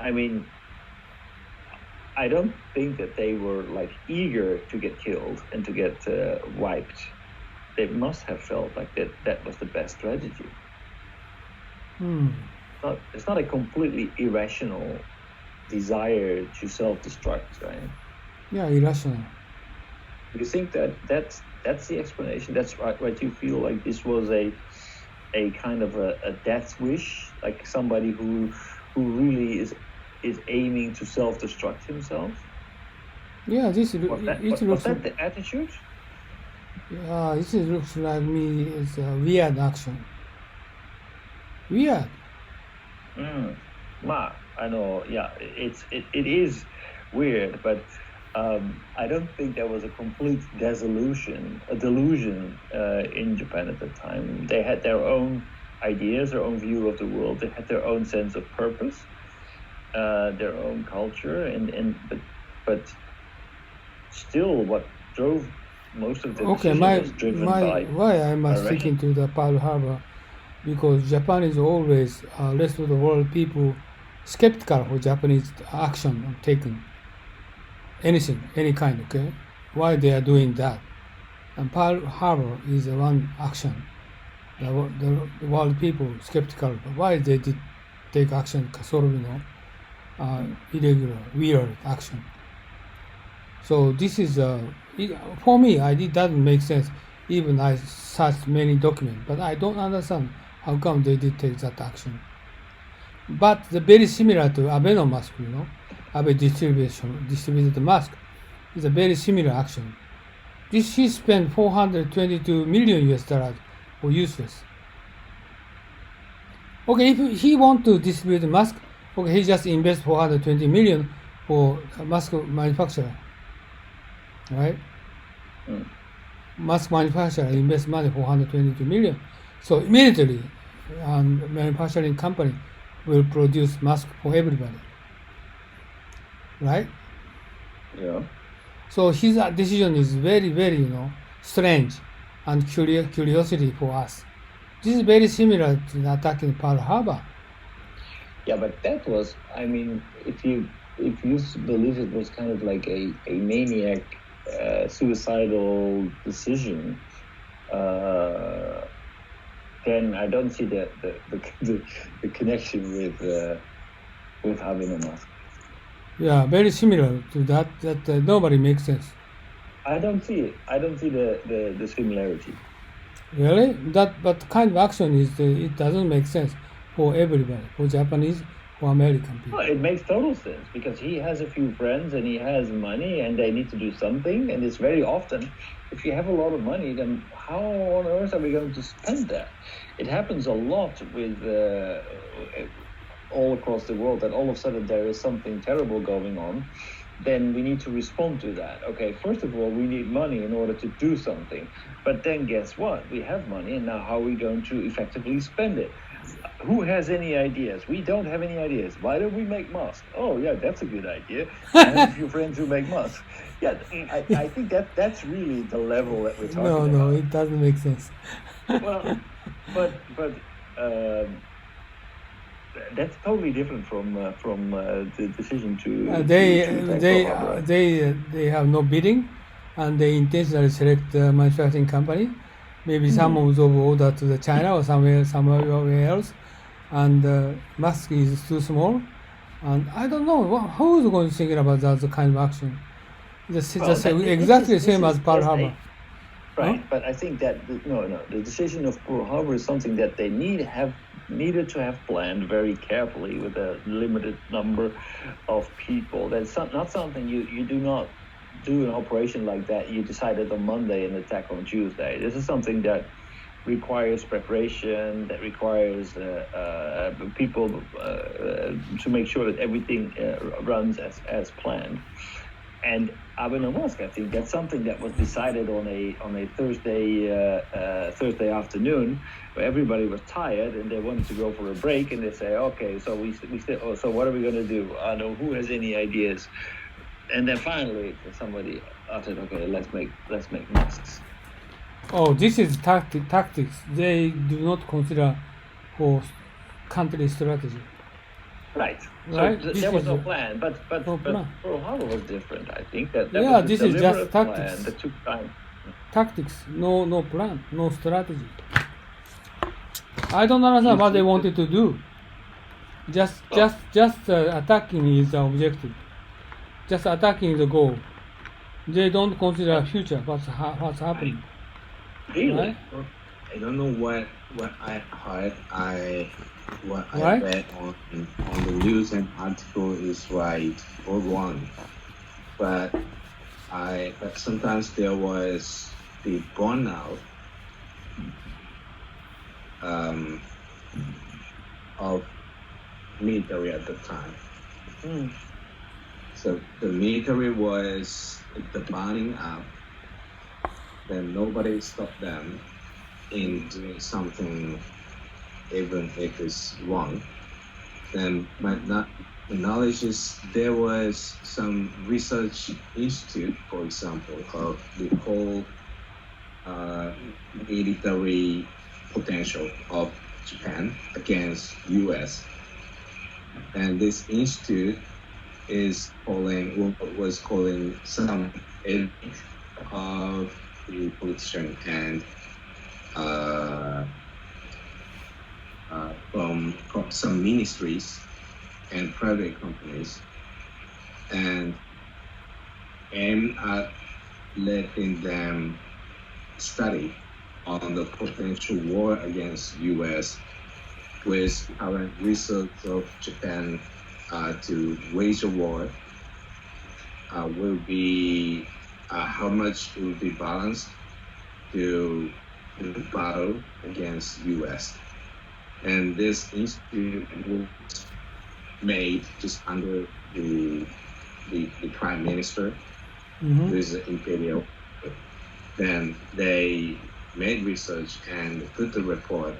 I mean, I don't think that they were like eager to get killed and to get wiped. They must have felt like that was the best strategy. It's not a completely irrational desire to self-destruct, right? Yeah, irrational. Do you think that's the explanation? That's right. You feel like this was a kind of a death wish, like somebody who really is aiming to self-destruct himself? Yeah, Was that the attitude? Yeah, this looks like me as a weird action. Weird. I know. Yeah, it is weird, but I don't think there was a complete delusion in Japan at the time. They had their own ideas, their own view of the world. They had their own sense of purpose, their own culture, but still, what drove most of the decision was driven by. Why am I sticking to the Pearl Harbor? Because Japan is always rest of the world people skeptical for Japanese action taken. Anything, any kind, okay? Why they are doing that? And Pearl Harbor is one action. The world people skeptical. Why they did take action, sort of, irregular, weird action. So this is for me. It doesn't make sense. Even I searched many documents, but I don't understand how come they did take that action. But very similar to Abenomask, Abe distributed mask is a very similar action. This he spent 422 million US dollars for useless. Okay, if he want to distribute the mask, okay, he just invest 420 million for a mask manufacturer, right? Mask manufacturer invest money 422 million, so immediately, manufacturing company will produce mask for everybody, right? Yeah. So his decision is very, very, strange and curiosity for us. This is very similar to the attack in Pearl Harbor. Yeah, but that was, I mean, if you believe it was kind of like a maniac, suicidal decision, then I don't see the connection with Abenomask. Yeah, very similar to that. Nobody makes sense. I don't see it. I don't see the similarity. Really? But kind of action is it doesn't make sense for everybody, for Japanese, for American people. Well, it makes total sense because he has a few friends and he has money and they need to do something. And it's very often, if you have a lot of money, then how on earth are we going to spend that? It happens a lot with all across the world that all of a sudden there is something terrible going on. Then we need to respond to that. Okay, first of all, we need money in order to do something. But then guess what? We have money, and now how are we going to effectively spend it? Who has any ideas? We don't have any ideas. Why don't we make masks? Oh, yeah, that's a good idea. I have a few friends who make masks. Yeah, I think that's really the level that we're talking about. No, it doesn't make sense. Well, but that's totally different from the decision to they have no bidding, and they intentionally select the manufacturing company. Maybe some of them order to the China or somewhere else, and mask is too small, and I don't know who is going to think about that kind of action. Exactly the same as Pearl Harbor. Right, huh? But I think that the decision of Pearl Harbor is something that they needed to have planned very carefully with a limited number of people. That's not something you do not do an operation like that. You decided on Monday and attack on Tuesday. This is something that requires preparation, that requires people to make sure that everything runs as planned. And Abenomask, I think that's something that was decided on a Thursday afternoon, where everybody was tired and they wanted to go for a break, and they say, okay, so so what are we going to do? I know who has any ideas. And then finally somebody uttered, okay, let's make masks. Oh, this is tactics. They do not consider for country strategy. Right. Right. So This there was is no a- plan, but no plan. Pearl Harbor was different. I think that Yeah, was a this is just deliberate plan tactics. that took time. Tactics, no plan, no strategy. I don't understand what they wanted to do. Just attacking is the objective. Just attacking is the goal. They don't consider future. What's happening? Really? Right? I don't know what I heard. What I Right? read on the news and article is right or wrong, but sometimes there was the burnout of military at the time. Mm. So the military was the burning up. Then nobody stopped them in doing something, even if it's wrong. Then the knowledge is there was some research institute, for example, of the whole military potential of Japan against U.S. And this institute was calling some elite of the politician and from some ministries and private companies, and aim at letting them study on the potential war against U.S. with current research of Japan to wage a war will be how much it will be balanced to battle against U.S. And this institute was made just under the prime minister, who is the imperial. Then they made research and put the report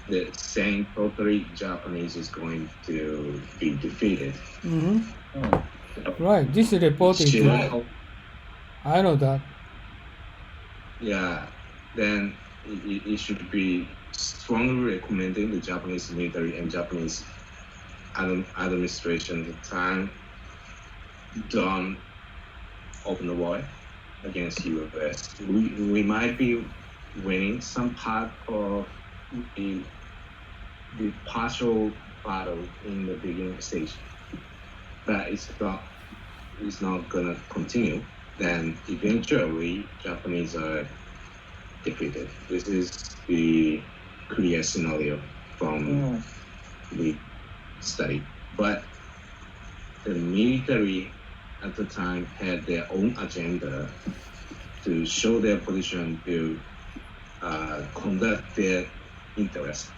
that saying totally Japanese is going to be defeated. Right. This report is. I know that. Yeah. Then it should be strongly recommending the Japanese military and Japanese administration at the time don't open the war against U.S. We might be winning some part of the partial battle in the beginning stage, but it's not gonna continue. Then eventually Japanese are defeated. This is the clear scenario from the study. But the military at the time had their own agenda to show their position, to conduct their interest,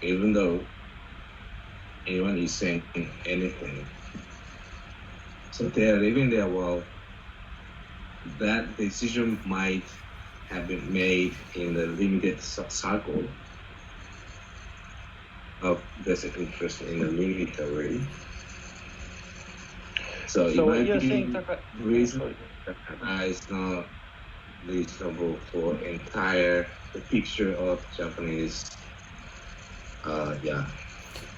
even though anyone is saying anything. So they are living their world. That decision might have been made in the limited circle of basic interest in the military. So it might you're be saying reasonable. It's not reasonable for entire the picture of Japanese.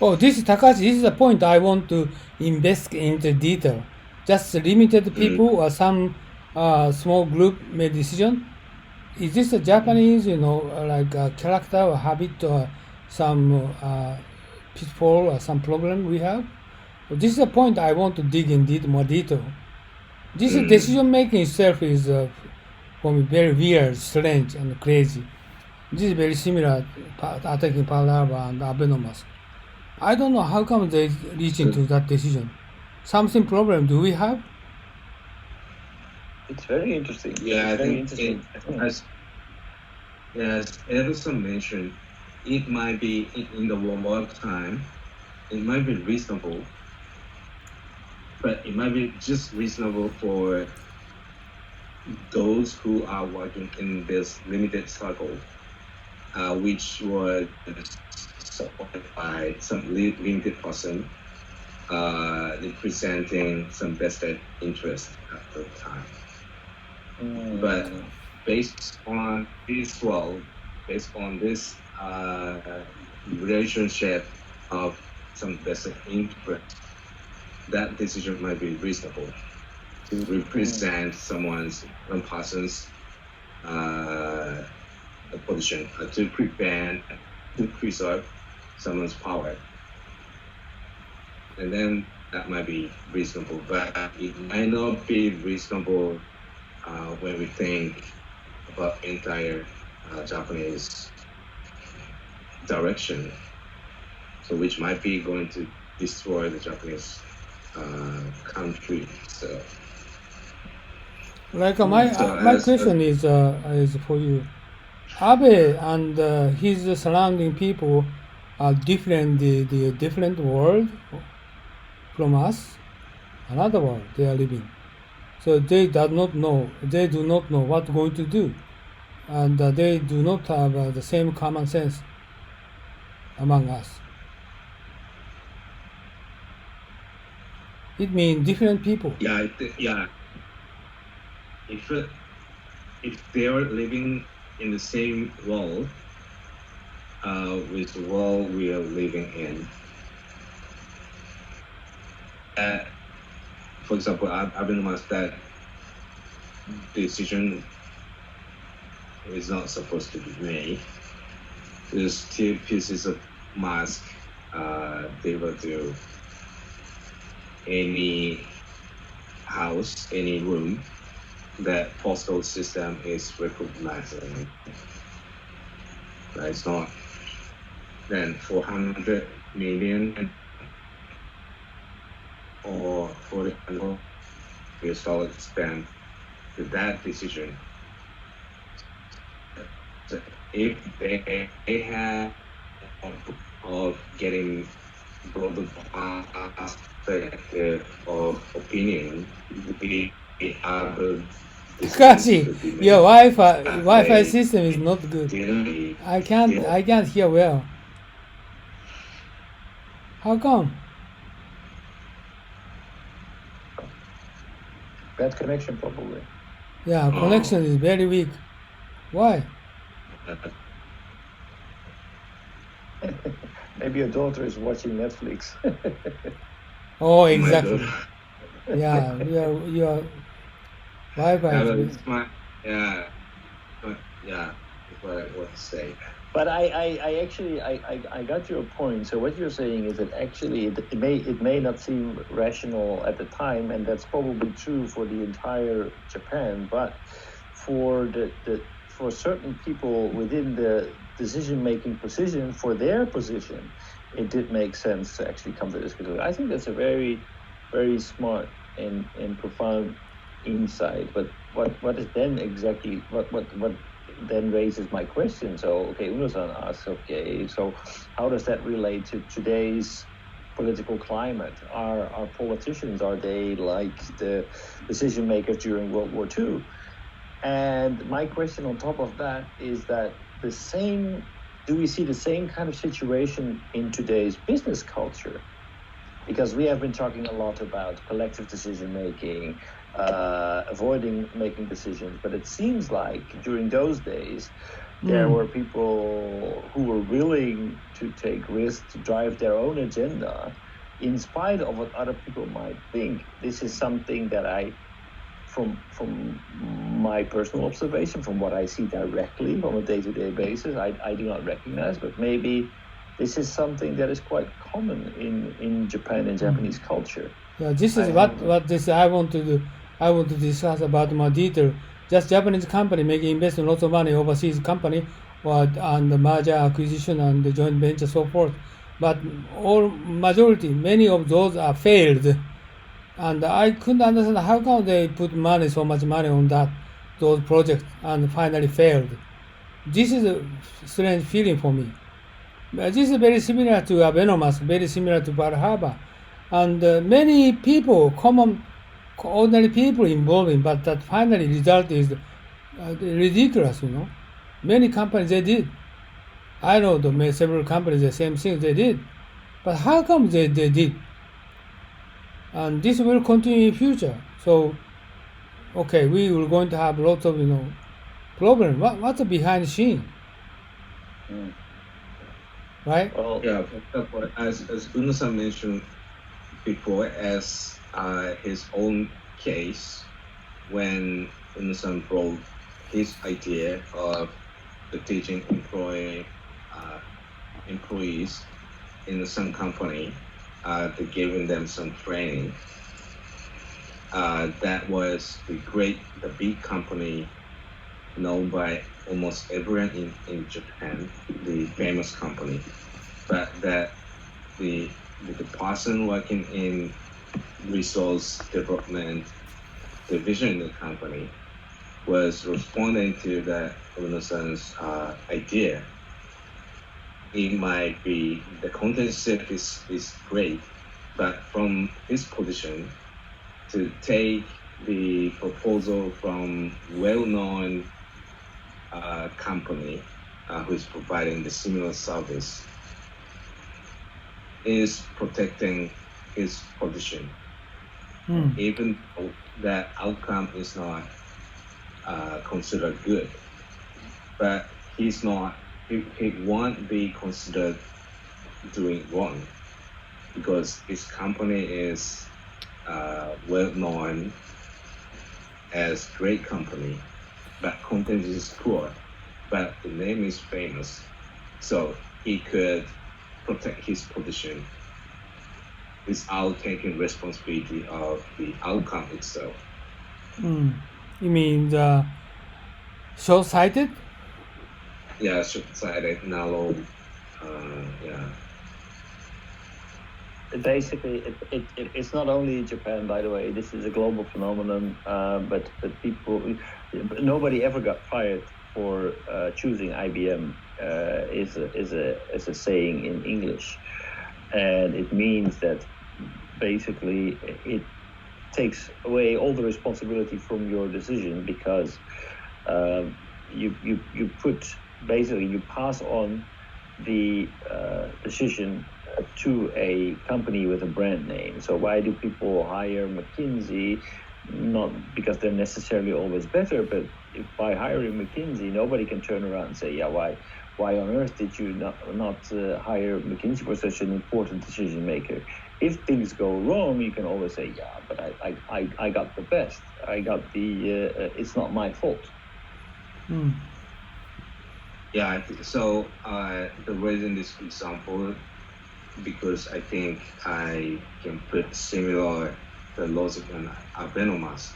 Oh, this is Takashi. This is the point I want to invest into detail. Just limited people or some small group made decision. Is this a Japanese, like a character or habit or some pitfall or some problem we have? This is a point I want to dig in more detail. This decision making itself is for me very weird, strange, and crazy. This is very similar attacking Pearl Harbor and Abenomask. I don't know how come they reach into that decision. Something problem do we have? It's very interesting. Yeah, it's I very think interesting. as Edison mentioned, it might be in the war time, it might be reasonable, but it might be just reasonable for those who are working in this limited circle, which was supported by some limited person representing some vested interest at the time. But based on this world, based on this relationship of some vested interest, that decision might be reasonable to represent one person's position, to preserve someone's power. And then that might be reasonable, but it might not be reasonable when we think about entire Japanese direction, so which might be going to destroy the Japanese country. So, Like my question is for you. Abe and his surrounding people are different, the different world from us, another world they are living. So they do not know what going to do, and they do not have the same common sense among us. It means different people. yeah. If they are living in the same world with the world we are living in, for example, Abenomask, that decision is not supposed to be made. There's 2 pieces of mask delivered to any house, any room that postal system is recognizing. It's not then 400 million or $40 spent to that decision. So if they have of getting broader perspective of opinion, we have Kashi, your Wi-Fi system is not good. I can't hear well. How come? Bad connection, probably. Yeah, connection is very weak. Why? Maybe your daughter is watching Netflix. Oh, exactly. Yeah, your Wi-Fi is weak. Yeah, that's what I want to say. But I actually got your point. So what you're saying is that actually it may not seem rational at the time, and that's probably true for the entire Japan. But for for certain people within the decision-making position, for their position, it did make sense to actually come to this conclusion. I think that's a very, very smart and profound insight. But what is then exactly what then raises my question. So, okay, Uno-san asks, okay, so how does that relate to today's political climate? Are politicians, are they like the decision makers during World War II? And my question on top of that is that do we see the same kind of situation in today's business culture? Because we have been talking a lot about collective decision making, avoiding making decisions, but it seems like during those days there were people who were willing to take risks, to drive their own agenda in spite of what other people might think. This is something that from my personal observation, from what I see directly on a day-to-day basis, I do not recognize, but maybe this is something that is quite common in Japan and Japanese culture. Yeah, this is what this I want to do. I want to discuss about more detail. Just Japanese company making investment lots of money overseas company, and the merger, acquisition, and the joint venture, so forth. But many of those are failed, and I couldn't understand how come they put so much money on those projects and finally failed. This is a strange feeling for me. This is very similar to Abenomask, very similar to Pearl Harbor, and many people, ordinary people involved in, but that finally result is ridiculous. Many companies they did. I know several companies the same thing they did, but how come they did? And this will continue in future. So, okay, we will going to have lots of problems. What's behind the scene? right? Well, Yeah, for example, as Uno-san mentioned before, as his own case, when Uno-san brought his idea of the teaching employees in some company, to giving them some training. That was the big company known by almost everyone in Japan, the famous company. But that the person working in resource development division in the company was responding to that Uno-san's idea. It might be the content itself is great, but from his position, to take the proposal from well-known company who is providing the similar service is protecting his position, even though that outcome is not considered good. But he won't be considered doing wrong because his company is well known as great company, but content is poor, but the name is famous, so he could protect his position without taking responsibility of the outcome itself. You mean the short-sighted? Yeah, short-sighted, narrow. Yeah. Basically, it's not only Japan, by the way. This is a global phenomenon. But nobody ever got fired for choosing IBM. Is a saying in English, and it means that basically it takes away all the responsibility from your decision because you pass on the decision to a company with a brand name. So why do people hire McKinsey? Not because they're necessarily always better, but if by hiring McKinsey, nobody can turn around and say, yeah, why on earth did you not hire McKinsey for such an important decision maker? If things go wrong, you can always say, yeah, but I got the best. I got it's not my fault. Yeah, so the reason this example, because I think I can put similar the logic on Abenomask,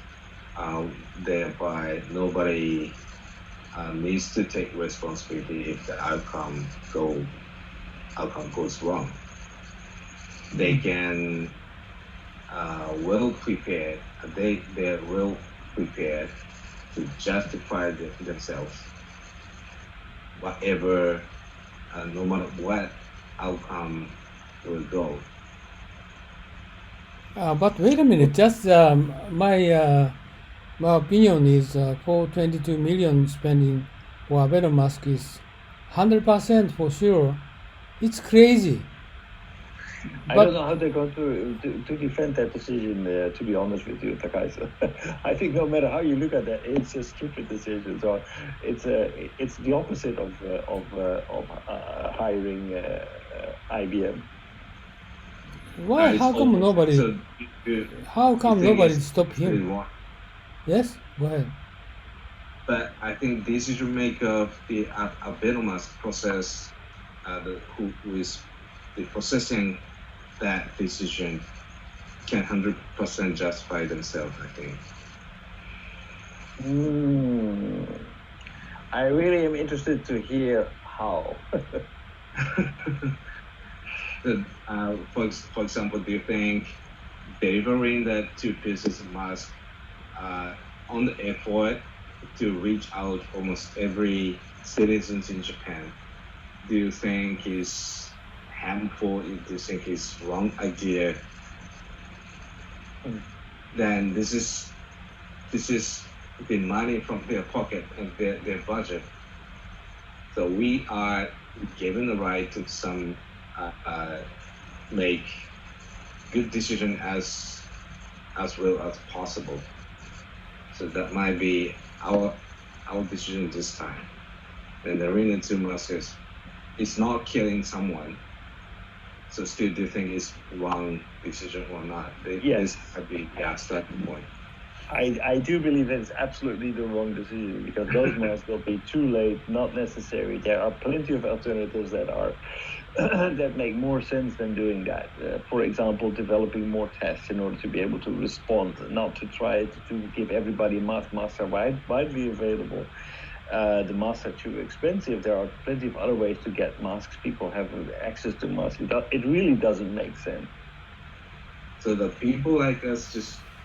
thereby nobody needs to take responsibility if the outcome goes wrong. They can they're well prepared to justify themselves, whatever, no matter what outcome will go. But wait a minute, just my opinion is 422 million spending for Abenomask is 100% for sure. It's crazy. I don't know how they're going to defend that decision, to be honest with you, Takaiso. I think no matter how you look at that, it's a stupid decision. So it's the opposite of hiring IBM. Why? How come nobody? How come nobody stopped him? Yes, go ahead. But I think the decision maker of the Abenomask process, who is the processing that decision, can 100% justify themselves, I think. I really am interested to hear how. For example, do you think delivering that 2 pieces of mask on the effort to reach out almost every citizens in Japan, do you think is harmful? Do you think is wrong idea? Then this is the money from their pocket and their budget. So we are given the right to some make good decision as well as possible. So that might be our decision this time. And the Arena 2 Masters it's not killing someone. So still, do you think it's wrong decision or not? Yes. This would be starting point. I do believe it's absolutely the wrong decision, because those masks will be too late, not necessary. There are plenty of alternatives that are that make more sense than doing that. For example, developing more tests in order to be able to respond, not to try to give everybody masks. Masks are widely available. The masks are too expensive. There are plenty of other ways to get masks. People have access to masks. It really doesn't make sense. So the people like us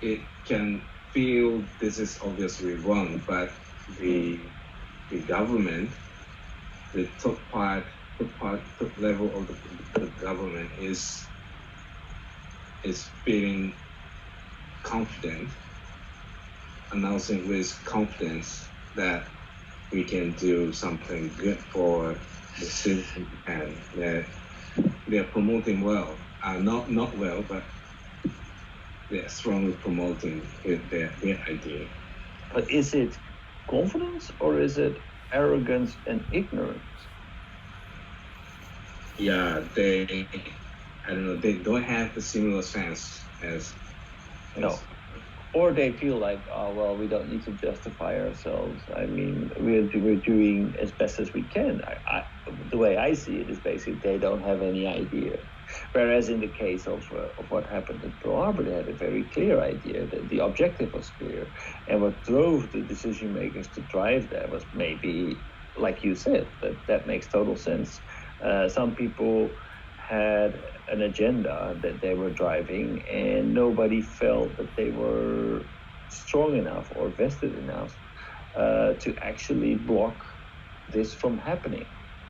it can feel this is obviously wrong, but the government, the top level of the government is feeling confident, announcing with confidence that we can do something good for the citizens, and they're promoting well. Not well, but they're strongly promoting their idea. But is it confidence or is it arrogance and ignorance? Yeah, I don't know, they don't have the similar sense as no. Or they feel like, oh, well, we don't need to justify ourselves. I mean, we're doing as best as we can. The way I see it is basically they don't have any idea. Whereas in the case of what happened at Pearl Harbor, they had a very clear idea. The objective was clear. And what drove the decision makers to drive that was maybe, like you said, that makes total sense. Some people had an agenda that they were driving, and nobody felt that they were strong enough or vested enough to actually block this from happening.